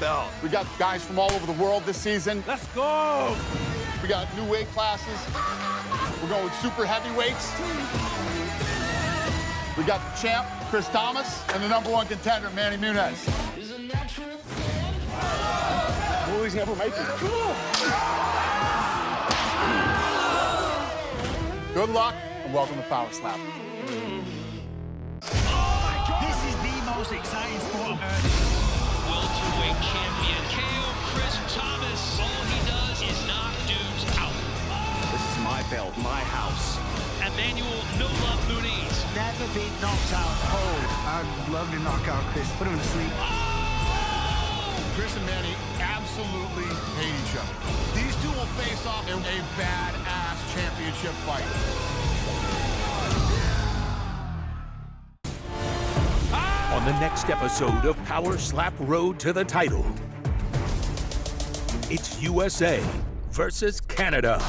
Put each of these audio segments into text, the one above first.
belt. We got guys from all over the world this season. Let's go! We got new weight classes. We're going super heavyweights. We got the champ, Chris Thomas, and the #1 contender, Manny Muniz. Boys never make it. Good luck, and welcome to Power Slap. This is the most exciting sport on earth. Welterweight champion KO Chris Thomas. All he does is knock dudes out. This is my belt, my house. Emmanuel No Love Muniz. Never been knocked out cold. I'd love to knock out Chris, put him to sleep. Chris and Manny absolutely hate each other. These two will face off in a badass championship fight. On the next episode of Power Slap Road to the Title, it's USA versus Canada.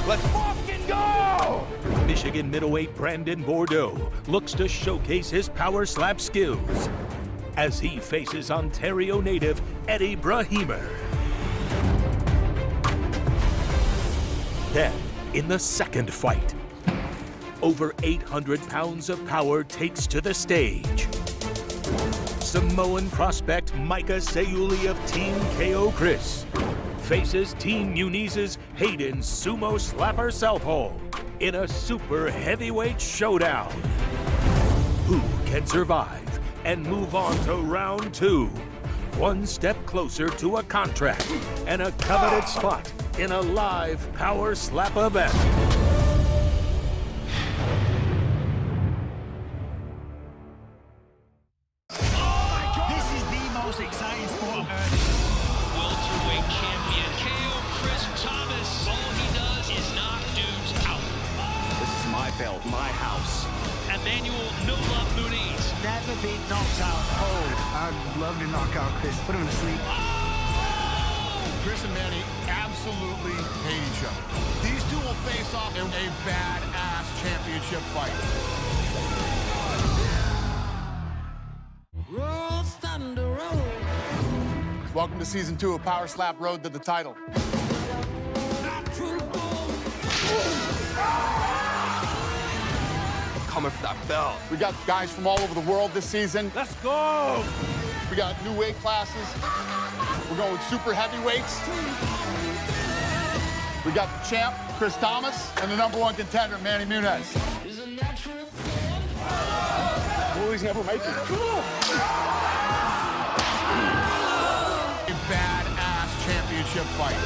Let's fucking go! Michigan middleweight Brandon Bordeaux looks to showcase his Power Slap skills as he faces Ontario native Eddie Brahimer. Then, in the second fight, over 800 pounds of power takes to the stage. Samoan prospect Micah Sayuli of Team KO Chris faces Team Muniz's Hayden Sumo Slapper Southpaw in a super heavyweight showdown. Who can survive and move on to round 2? One step closer to a contract and a coveted spot in a live Power Slap event. This is the most exciting sport on earth. Welterweight champion KO Chris Thomas. All he does is knock dudes out. This is my belt, my house. Emmanuel No Love Muniz. Never been knocked out cold. I'd love to knock out Chris, put him to sleep. Chris and Manny absolutely hate each other. These two will face off in a badass championship fight. Welcome to season 2 of Power Slap Road to the Title. Coming for that belt. We got guys from all over the world this season. Let's go! We got new weight classes. We're going super heavyweights. We got the champ, Chris Thomas, and the #1 contender, Manny Muniz. Boys never make it. A badass championship fight.